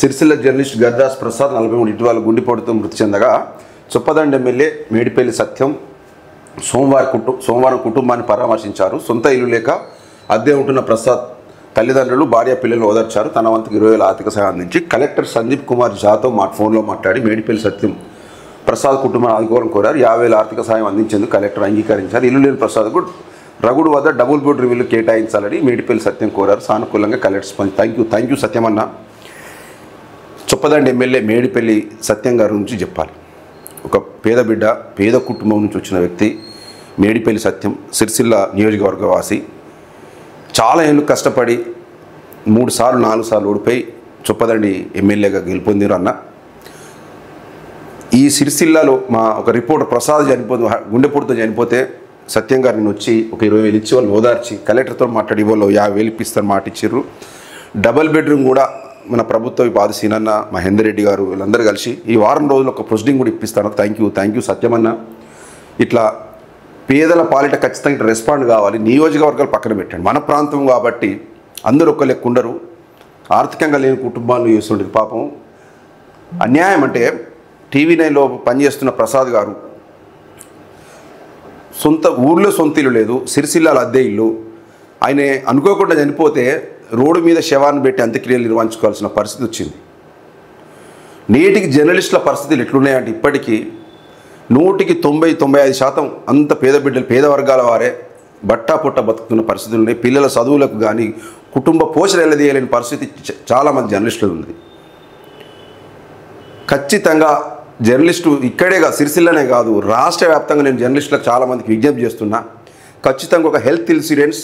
Sircilla journalist గద్దాస్ Prasad 43 ఇటీవల గుండెపోటుతో మృతి చెందగా చొప్పదండి ఎమ్మెల్యే మేడిపల్లి సత్యం సోమవారం కుటుంబాన్ని పరామర్శించారు. సొంత ఇల్లు లేక అద్దె ఉంటున్న ప్రసాద్ తల్లిదండ్రులు భార్య పిల్లలు ఓదార్చారు. తన వంతుకు 20,000 ఆర్థిక సహాయం అందించి కలెక్టర్ సందీప్ కుమార్ ఝాతో ఫోన్లో మాట్లాడి మేడిపల్లి సత్యం ప్రసాద్ కుటుంబాన్ని ఆదుకోవాలని కోరారు. 50,000 ఆర్థిక సహాయం అందించేందుకు కలెక్టర్ అంగీకరించారు. ఇల్లు లేని ప్రసాద్కు రగుడు వద్ద డబుల్ బెడ్రూమ్ ఇల్లు కేటాయించాలని మేడిపల్లి సత్యం కోరారు. సానుకూలంగా కలెక్టర్ స్పందించి థ్యాంక్ యూ సత్యం అన్న. చొప్పదండి ఎమ్మెల్యే మేడిపల్లి సత్యం గారి నుంచి చెప్పాలి. ఒక పేద బిడ్డ, పేద కుటుంబం నుంచి వచ్చిన వ్యక్తి మేడిపల్లి సత్యం సిరిసిల్ల నియోజకవర్గ వాసి. చాలా ఏళ్ళు కష్టపడి 3 సార్లు 4 సార్లు ఓడిపోయి చొప్పదండి ఎమ్మెల్యేగా గెలుపొందిరు అన్న. ఈ సిరిసిల్లలో మా ఒక రిపోర్టర్ ప్రసాద్ గుండెపోటుతో చనిపోతే సత్యం గారిని వచ్చి ఒక 20,000 ఇచ్చి వాళ్ళు ఓదార్చి కలెక్టర్తో మాట్లాడి వాళ్ళు 50,000 ఇప్పిస్తారు మాట ఇచ్చారు. డబల్ బెడ్రూమ్ కూడా మన ప్రభుత్వ బాధ సీనన్న, మహేందర్ రెడ్డి గారు వీళ్ళందరూ కలిసి ఈ వారం రోజులు ఒక ప్రొసీడింగ్ కూడా ఇప్పిస్తాను. థ్యాంక్ యూ సత్యమన్న. ఇట్లా పేదల పాలిట ఖచ్చితంగా రెస్పాండ్ కావాలి. నియోజకవర్గాలు పక్కన పెట్టండి, మన ప్రాంతం కాబట్టి అందరూ ఒక లెక్క ఉండరు. ఆర్థికంగా లేని కుటుంబాలను చేస్తుంటుంది పాపం. అన్యాయం అంటే TV9లో పనిచేస్తున్న ప్రసాద్ గారు ఊర్లో సొంత ఇల్లు లేదు, సిరిసిల్లాల అద్దె ఇల్లు. ఆయన అనుకోకుండా చనిపోతే రోడ్డు మీద శవాన్ని పెట్టి అంత్యక్రియలు నిర్వహించుకోవాల్సిన పరిస్థితి వచ్చింది. నేటికి జర్నలిస్టుల పరిస్థితులు ఎట్లున్నాయంటే ఇప్పటికీ 100-95% అంత పేద బిడ్డలు, పేద వర్గాల వారే బట్టా పుట్ట బతుకుతున్న పరిస్థితులు ఉన్నాయి. పిల్లల చదువులకు కానీ కుటుంబ పోషణ వెళ్ళదీయలేని పరిస్థితి చాలామంది జర్నలిస్టులు ఉంది. ఖచ్చితంగా జర్నలిస్టు ఇక్కడేగా సిరిసిల్లనే కాదు రాష్ట్ర వ్యాప్తంగా నేను జర్నలిస్టులకు చాలామందికి విజ్ఞప్తి చేస్తున్నా. ఖచ్చితంగా ఒక హెల్త్ ఇన్సూరెన్స్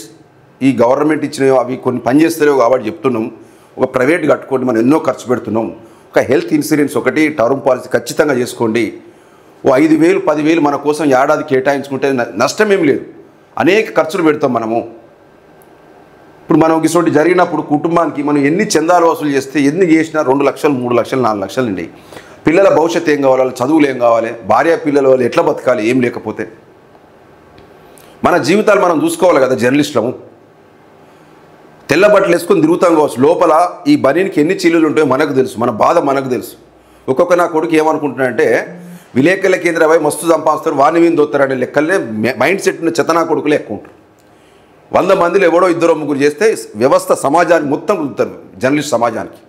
ఈ గవర్నమెంట్ ఇచ్చినవి అవి కొన్ని పనిచేస్తలేవు కాబట్టి చెప్తున్నాం. ఒక ప్రైవేట్ కట్టుకోండి, మనం ఎన్నో ఖర్చు పెడుతున్నాం. ఒక హెల్త్ ఇన్సూరెన్స్ ఒకటి టర్మ్ పాలసీ ఖచ్చితంగా చేసుకోండి. ఓ 5,000 10,000 మన కోసం ఏడాది కేటాయించుకుంటే నష్టం ఏం లేదు. అనేక ఖర్చులు పెడతాం మనము. ఇప్పుడు మనం ఇటువంటి జరిగినప్పుడు కుటుంబానికి మనం ఎన్ని చందాలు వసూలు చేస్తే ఎన్ని చేసినా 2 లక్షలు 3 లక్షలు 4 లక్షలు ఉండే. పిల్లల భవిష్యత్తు ఏం కావాలి, చదువులు ఏం కావాలి, భార్య పిల్లల వాళ్ళు ఎట్లా బతకాలి ఏం లేకపోతే. మన జీవితాలు మనం చూసుకోవాలి కదా జర్నలిస్టులము. తెల్ల బట్టలు వేసుకొని తిరుగుతాం కావచ్చు, లోపల ఈ బనీనికి ఎన్ని చిల్లులు ఉంటాయో మనకు తెలుసు, మన బాధ మనకు తెలుసు. ఒక్కొక్క నా కొడుకు ఏమనుకుంటున్నాడంటే విలేకరుల కేంద్ర పోయి మస్తు సంపాదిస్తారు, వాణి మీద దొత్తారనే లెక్కలనే మైండ్ సెట్ ఉన్న చెతనా కొడుకులు ఎక్కువ ఉంటారు. 100 మందిలో ఎవడో 2-3 చేస్తే వ్యవస్థ సమాజానికి మొత్తం కుదురుతారు. జర్నలిస్ట్ సమాజానికి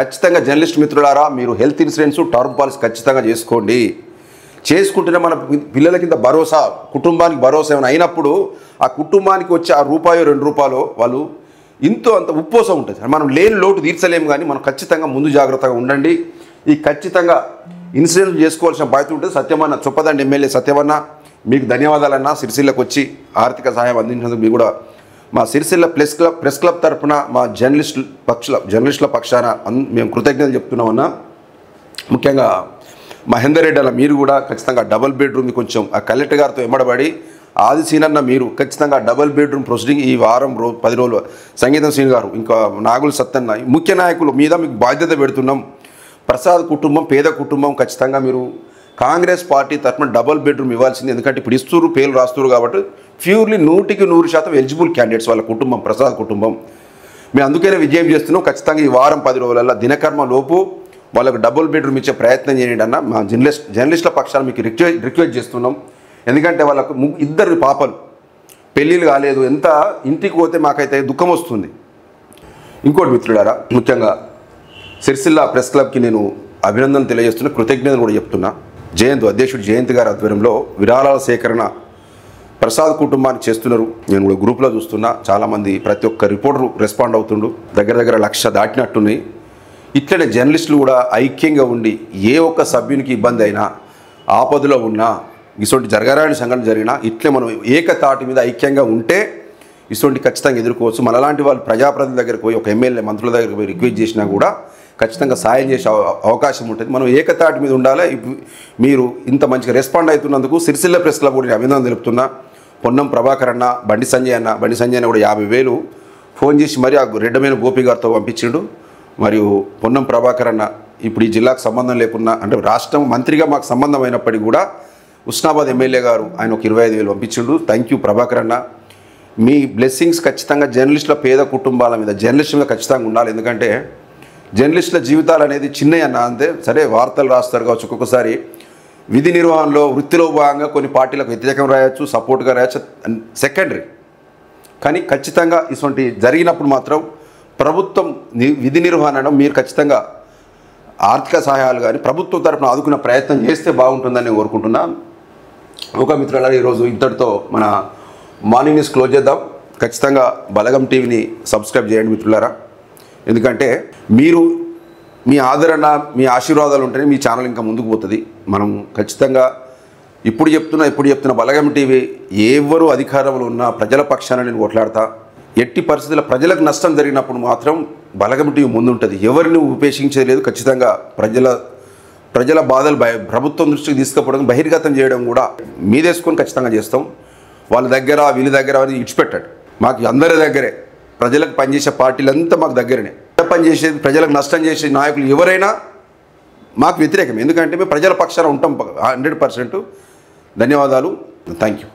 ఖచ్చితంగా జర్నలిస్ట్ మిత్రులారా మీరు హెల్త్ ఇన్సూరెన్స్ టర్మ్ పాలసీ ఖచ్చితంగా చేసుకోండి. చేసుకుంటేనే మన పిల్లల కింద భరోసా, కుటుంబానికి భరోసా ఏమైనా అయినప్పుడు ఆ కుటుంబానికి వచ్చే ఆ ₹2-2 వాళ్ళు ఇంతో అంత ఉప్పోసం ఉంటుంది. మనం లేని లోటు తీర్చలేము, కానీ మనం ఖచ్చితంగా ముందు జాగ్రత్తగా ఉండండి. ఈ ఖచ్చితంగా ఇన్సూరెన్స్ చేసుకోవాల్సిన బాధ్యత ఉంటుంది. సత్యమన్న, చొప్పదండి ఎమ్మెల్యే సత్యమన్న, మీకు ధన్యవాదాలన్నా. సిరిసిల్లకు వచ్చి ఆర్థిక సహాయం అందించినందుకు మీకు కూడా మా సిరిసిల్ల ప్రెస్ క్లబ్ తరఫున మా జర్నలిస్టుల పక్షాన మేము కృతజ్ఞతలు చెప్తున్నామన్నా. ముఖ్యంగా మహేందర్ రెడ్డి అన్న మీరు కూడా ఖచ్చితంగా డబుల్ బెడ్రూమ్ కొంచెం ఆ కలెక్టర్ గారితో ఎమ్మడబడి ఆది సీనన్న మీరు ఖచ్చితంగా డబుల్ బెడ్రూమ్ ప్రొసీడింగ్ ఈ వారం 10 రోజులు సంగీతం శ్రీని గారు ఇంకా నాగుల సత్తన్న ముఖ్య నాయకుల మీద మీకు బాధ్యత పెడుతున్నాం. ప్రసాద్ కుటుంబం పేద కుటుంబం ఖచ్చితంగా మీరు కాంగ్రెస్ పార్టీ తరఫున డబుల్ బెడ్రూమ్ ఇవ్వాల్సింది. ఎందుకంటే ఇప్పుడు ఇస్తున్నారు, పేర్లు రాస్తున్నారు కాబట్టి ప్యూర్లీ 100% ఎలిజిబుల్ క్యాండిడేట్స్ వాళ్ళ కుటుంబం, ప్రసాద్ కుటుంబం. మేము అందుకనే విజయం చేస్తున్నాం. ఖచ్చితంగా ఈ వారం 10 రోజులలో దినకర్మ లోపు వాళ్ళకు డబుల్ బెడ్రూమ్ ఇచ్చే ప్రయత్నం చేయండి అన్న. మా జర్నలిస్టుల పక్షాన మీకు రిక్వెస్ట్ చేస్తున్నాం. ఎందుకంటే వాళ్ళకు 2 పాపలు, పెళ్ళిళ్ళు కాలేదు. ఎంత ఇంటికి పోతే మాకైతే దుఃఖం వస్తుంది. ఇంకోటి మిత్రులారా, ముఖ్యంగా సిరిసిల్ల ప్రెస్ క్లబ్కి నేను అభినందనలు తెలియజేస్తున్నా, కృతజ్ఞతలు కూడా చెప్తున్నా. అధ్యక్షుడు జయంత్ గారి ఆధ్వర్యంలో విరాళాల సేకరణ ప్రసాద్ కుటుంబానికి చేస్తున్నారు. నేను కూడా గ్రూప్లో చూస్తున్నా, చాలామంది ప్రతి ఒక్క రిపోర్టరు రెస్పాండ్ అవుతుండు. దగ్గర 1,00,000 దాటినట్టున్నాయి. ఇట్లనే జర్నలిస్టులు కూడా ఐక్యంగా ఉండి ఏ ఒక్క సభ్యునికి ఇబ్బంది అయినా, ఆపదలో ఉన్నా, ఇటువంటి జరగరాని సంఘటన జరిగినా ఇట్లే మనం ఏకతాటి మీద ఐక్యంగా ఉంటే ఇటువంటి ఖచ్చితంగా ఎదుర్కోవచ్చు. మనలాంటి వాళ్ళు ప్రజాప్రతినిధుల దగ్గరికి పోయి ఒక ఎమ్మెల్యే మంత్రుల దగ్గరికి పోయి రిక్వెస్ట్ చేసినా కూడా ఖచ్చితంగా సాయం చేసే అవకాశం ఉంటుంది. మనం ఏకతాటి మీద ఉండాలి. మీరు ఇంత మంచిగా రెస్పాండ్ అవుతున్నందుకు సిరిసిల్ల ప్రెస్ క్లబ్ కూడా అభినందనలు తెలుపుతున్నా. పొన్నం ప్రభాకర్ అన్న, బండి సంజయ్ అన్న కూడా 50,000 ఫోన్ చేసి మరి ఆ రెడ్డమైన గోపి గారితో పంపించిండు. మరియు పొన్నం ప్రభాకర్ అన్న ఇప్పుడు ఈ జిల్లాకు సంబంధం లేకున్నా, అంటే రాష్ట్రం మంత్రిగా మాకు సంబంధం అయినప్పటికీ కూడా ఉస్నాబాద్ ఎమ్మెల్యే గారు ఆయన ఒక 25,000 పంపించిండు. థ్యాంక్ యూ ప్రభాకర్ అన్న. మీ బ్లెస్సింగ్స్ ఖచ్చితంగా జర్నలిస్టుల పేద కుటుంబాల మీద జర్నలిస్టులుగా ఖచ్చితంగా ఉండాలి. ఎందుకంటే జర్నలిస్టుల జీవితాలు అనేది చిన్నవి అన్న అంతే. సరే వార్తలు రాస్తారు కావచ్చు, ఒక్కొక్కసారి విధి నిర్వహణలో వృత్తిలో భాగంగా కొన్ని పార్టీలకు వ్యతిరేకం రాయొచ్చు, సపోర్ట్గా రాయొచ్చు, సెకండరీ. కానీ ఖచ్చితంగా ఇటువంటి జరిగినప్పుడు మాత్రం ప్రభుత్వం విధి నిర్వహణ మీరు ఖచ్చితంగా ఆర్థిక సహాయాలు కానీ ప్రభుత్వం తరఫున ఆదుకునే ప్రయత్నం చేస్తే బాగుంటుందని కోరుకుంటున్నా. ఒక మిత్రులారా, ఈరోజు ఇంతటితో మన మార్నింగ్ న్యూస్ క్లోజ్ చేద్దాం. ఖచ్చితంగా బలగం టీవీని సబ్స్క్రైబ్ చేయండి మిత్రులారా. ఎందుకంటే మీరు మీ ఆదరణ మీ ఆశీర్వాదాలు ఉంటేనే మీ ఛానల్ ఇంకా ముందుకు పోతుంది. మనం ఖచ్చితంగా ఇప్పుడు చెప్తున్న బలగం టీవీ ఎవరు అధికారంలో ఉన్నా ప్రజల పక్షాన నేను కొట్లాడతా. ఎట్టి పరిస్థితుల్లో ప్రజలకు నష్టం జరిగినప్పుడు మాత్రం బలగం టీవీ ముందుంటుంది. ఎవరిని ఉపేక్షించలేదు. ఖచ్చితంగా ప్రజల బాధలు ప్రభుత్వం దృష్టికి తీసుకుపోవడం బహిర్గతం చేయడం కూడా మీదేసుకొని ఖచ్చితంగా చేస్తాం. వాళ్ళ దగ్గర వీళ్ళ దగ్గర అని ఇచ్చిపెట్టాడు. మాకు అందరి దగ్గరే ప్రజలకు పనిచేసే పార్టీలంతా మాకు దగ్గరనే. పనిచేసేది ప్రజలకు నష్టం చేసే నాయకులు ఎవరైనా మాకు వ్యతిరేకం. ఎందుకంటే మేము ప్రజల పక్షాన ఉంటాం 100%. ధన్యవాదాలు. Thank you.